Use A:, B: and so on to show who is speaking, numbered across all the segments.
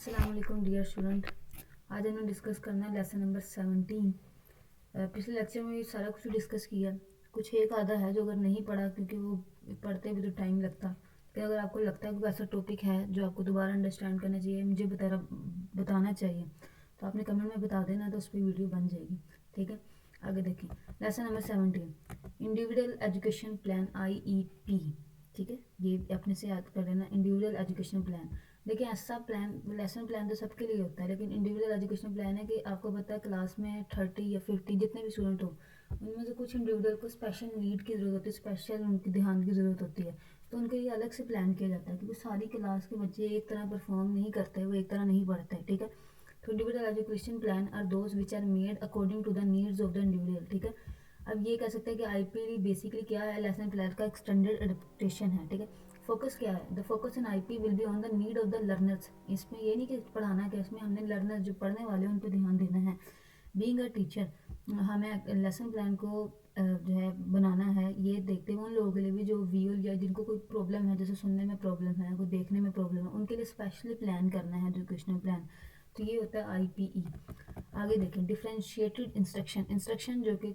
A: अस्सलाम वालेकुम dear student. आज हमने डिस्कस करना है लेसन नंबर 17। पिछले लेक्चर में सारा कुछ डिस्कस किया, कुछ एक आधा है जो अगर नहीं पढ़ा क्योंकि वो पढ़ते भी तो टाइम लगता। तो अगर आपको लगता है कोई ऐसा टॉपिक है जो आपको दोबारा अंडरस्टैंड करना चाहिए, मुझे बताना चाहिए, तो आपने कमेंट में बता देना, तो उस पर वीडियो बन जाएगी। ठीक है, आगे देखें। Lesson number 17, individual education plan IEP। ठीक है, ये अपने से याद कर लेना, इंडिविजुअल एजुकेशन प्लान। देखिए ऐसा प्लान, लेसन प्लान तो सबके लिए होता है, लेकिन इंडिविजुअल एजुकेशन प्लान है कि आपको पता है क्लास में 30 या 50 जितने भी स्टूडेंट हो, उनमें से कुछ इंडिविजुअल को स्पेशल नीड की ज़रूरत होती है, स्पेशल उनकी ध्यान की ज़रूरत होती है, तो उनके लिए अलग से प्लान किया जाता है, क्योंकि सारी क्लास के बच्चे एक तरह परफॉर्म नहीं करते, वो एक तरह नहीं पढ़ते। ठीक है, तो individual education plan are those which are made according to the needs of the individual. ठीक है, अब ये कह सकते हैं कि IPP बेसिकली क्या है, लेसन प्लान का एक्सटेंडेड एडेप्टेशन है। ठीक है, फोकस क्या है, the focus in IPP will be on the need of the learners. इसमें ये नहीं कि पढ़ाना क्या, इसमें हमने लर्नर्स जो पढ़ने वाले हैं उन पर ध्यान देना है। बीइंग अ टीचर, हमें लेसन प्लान को जो है बनाना है, ये देखते हुए उन लोगों के लिए भी जो विजुअल या जिनको कोई प्रॉब्लम है, जैसे सुनने में प्रॉब्लम है, कोई देखने में प्रॉब्लम है, उनके लिए स्पेशली प्लान करना है एजुकेशनल प्लान। तो ये होता है IPE। आगे देखें, डिफ्रेंशिएटेड इंस्ट्रक्शन। इंस्ट्रक्शन जो कि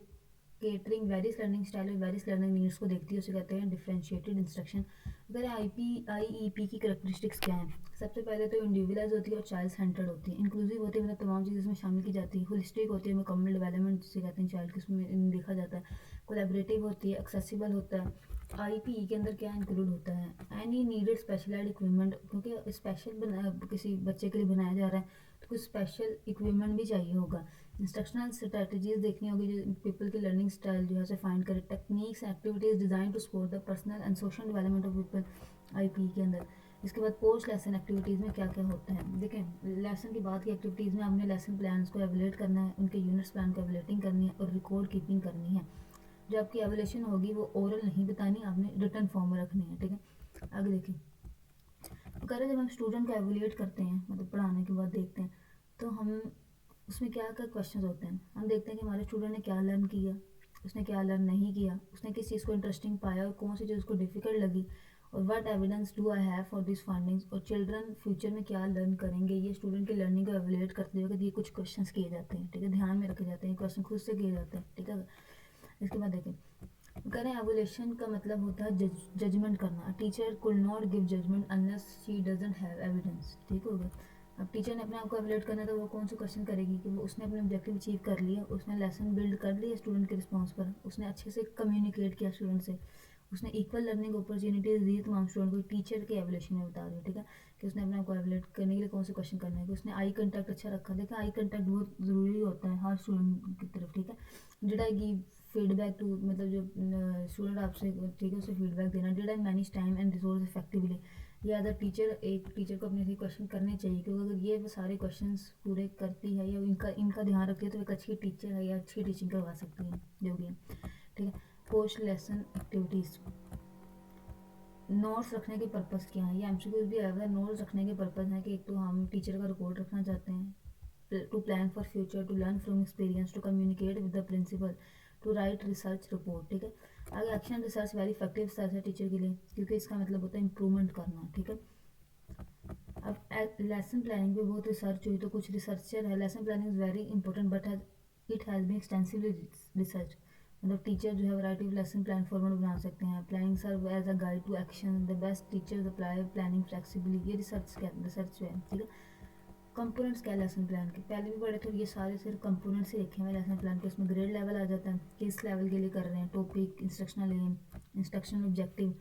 A: केटरिंग वेरियस लर्निंग स्टाइल और वेरियस लर्निंग नीड्स को देखती है, उसे कहते हैं डिफरेंशिएटेड इंस्ट्रक्शन। अगर IEP की कैरेक्टरिस्टिक्स क्या हैं, सबसे पहले तो इंडिविजुअलाइज होती है और चाइल्ड सेंटर्ड होती है, इंक्लूसिव होती है, मतलब तमाम चीज़ें इसमें शामिल की जाती है, होलिस्टिक होती है, मुकम्मल डेवलपमेंट जिसे कहते हैं चाइल्ड के, इसमें देखा जाता है, कोलैबोरेटिव होती है, एक्सेसिबल होता है। IPE के अंदर क्या इंक्लूड होता है, एनी नीडेड स्पेशलाइज्ड इक्विपमेंट, क्योंकि स्पेशल किसी बच्चे के लिए बनाया जा रहा है तो कुछ स्पेशल इक्विपमेंट भी चाहिए होगा। इंस्ट्रक्शनल स्ट्रेटजीज देखनी होगी जो पीपल की लर्निंग स्टाइल जो है उसे फाइंड करे। Techniques activities design to support the personal and social development of people IPE के अंदर। इसके बाद पोस्ट लेसन एक्टिविटीज़ में क्या क्या होता है, देखें लेसन के बाद की एक्टिविटीज़ में आपने लेसन प्लान्स को एवलेट करना है, उनके यूनिट्स प्लान को एवलेटिंग करनी है और रिकॉर्ड कीपिंग करनी है। जो आपकी एवलेशन होगी वो ओरल नहीं बतानी, आपने रिटर्न फॉर्म में रखनी है। ठीक है, आगे देखिए, तो कह रहे जब हम स्टूडेंट को एवलेट करते हैं, मतलब पढ़ाने के बाद देखते हैं, तो हम उसमें क्या क्या क्वेश्चन होते हैं, हम देखते हैं कि हमारे स्टूडेंट ने क्या लर्न किया, उसने क्या लर्न नहीं किया, उसने किस चीज़ को इंटरेस्टिंग पाया और कौन सी चीज़ उसको डिफ़िकल्ट लगी, और what evidence do I have for this findings, और चिल्ड्रन फ्यूचर में क्या लर्न करेंगे। ये स्टूडेंट की लर्निंग को एवेलुएट करते हुए ये कुछ क्वेश्चंस किए जाते हैं। ठीक है, ध्यान में रखे जाते हैं, क्वेश्चन खुद से किए जाते हैं। ठीक है, इसके बाद देखें, करें एवोल्यूशन का मतलब होता है जजमेंट करना। Teacher could not give judgement unless she doesn't have evidence. ठीक हो गया, अब टीचर ने अपने आप को एवलेट करना है तो वो कौन सा क्वेश्चन करेगी कि वो उसने अपने ऑब्जेक्टिव अचीव कर लिया, उसने लेसन बिल्ड कर लिया स्टूडेंट के रिस्पॉन्स पर, उसने अच्छे से कम्युनिकेट किया स्टूडेंट से, उसने इक्वल लर्निंग अपॉर्चुनिटीज दी तमाम स्टूडेंट को। टीचर के एवलेशन में बता रही है। ठीक है, कि उसने अपने आप को एवलेट करने के लिए कौन से क्वेश्चन करने हैं, कि उसने आई कंटेक्ट अच्छा रखा। देखा, आई कंटेक्ट बहुत ज़रूरी होता है हर स्टूडेंट की तरफ। ठीक है, did I give feedback to, मतलब जो स्टूडेंट आपसे, ठीक है, उसे फीडबैक देना। Did I manage time and resource effectively. ये अदर टीचर, एक टीचर को अपने से क्वेश्चन करने चाहिए, क्योंकि अगर ये वो सारे क्वेश्चंस पूरे करती है या इनका इनका ध्यान रखती है तो एक अच्छी टीचर है या अच्छी टीचिंग करवा सकती है जो भी है। ठीक है, पोस्ट लेसन एक्टिविटीज़। नोट्स रखने के पर्पज़ क्या है, ये MCQ भी आएगा। नोट्स रखने के पर्पज़ है कि एक तो हम टीचर का रिकॉर्ड रखना चाहते हैं, to plan for future, to learn from experience, to communicate with the principal, to write research report. ठीक है, आगे action research very effective research है टीचर के लिए, क्योंकि इसका मतलब होता है इंप्रूवमेंट करना। ठीक है, अब लेसन प्लानिंग पे बहुत रिसर्च हुई, तो कुछ रिसर्चर है, lesson planning is very important but it has been extensively research. मतलब टीचर जो है variety of lesson plan format बना सकते हैं। Planning serve as a guide to action, the best teachers apply planning flexibly. ये research है। ठीक है, कंपोनेंट्स क्या है लेसन प्लान के, पहले भी पढ़े थे, ये सारे सिर्फ कंपोनेंट्स ही लिखे हुए लेसन प्लान के। इसमें ग्रेड लेवल आ जाता है, किस लेवल के लिए कर रहे हैं, topic, instructional aim, instructional objective.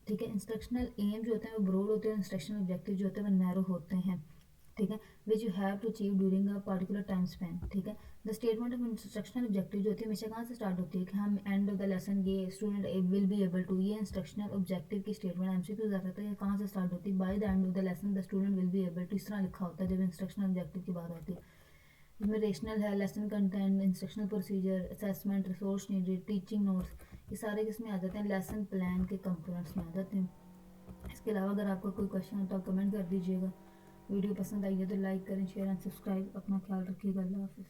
A: ठीक है, इंस्ट्रक्शनल एम जो होते हैं वो ब्रॉड होते हैं, इंस्ट्रक्शनल ऑब्जेक्टिव जो होते हैं वो नैरो होते हैं। ठीक है, which you have to achieve during a particular time span. ठीक है, the statement of instructional objective जो होती है हमेशा कहाँ से स्टार्ट होती है कि हम एंड ऑफ द लेसन ये student will be able to, ये इंस्ट्रक्शनल ऑब्जेक्टिव की स्टेटमेंट MCQ आ सकता है, कहाँ से स्टार्ट होती है, by the end of the lesson the student will be able to, इस तरह लिखा होता है जब इंस्ट्रक्शनल ऑब्जेक्टिव की बात होती है। इसमें रेशनल है, lesson content, instructional procedure, assessment, resource needed, teaching notes, ये सारे किसमें आ जाते हैं, लेसन प्लान के कंपोनेंट्स में आ जाते हैं। इसके अलावा अगर आपका कोई क्वेश्चन हो तो आप कमेंट कर दीजिएगा। वीडियो पसंद आई है तो लाइक करें, शेयर एंड सब्सक्राइब। अपना ख्याल रखिएगा। अल्लाह हाफिज़।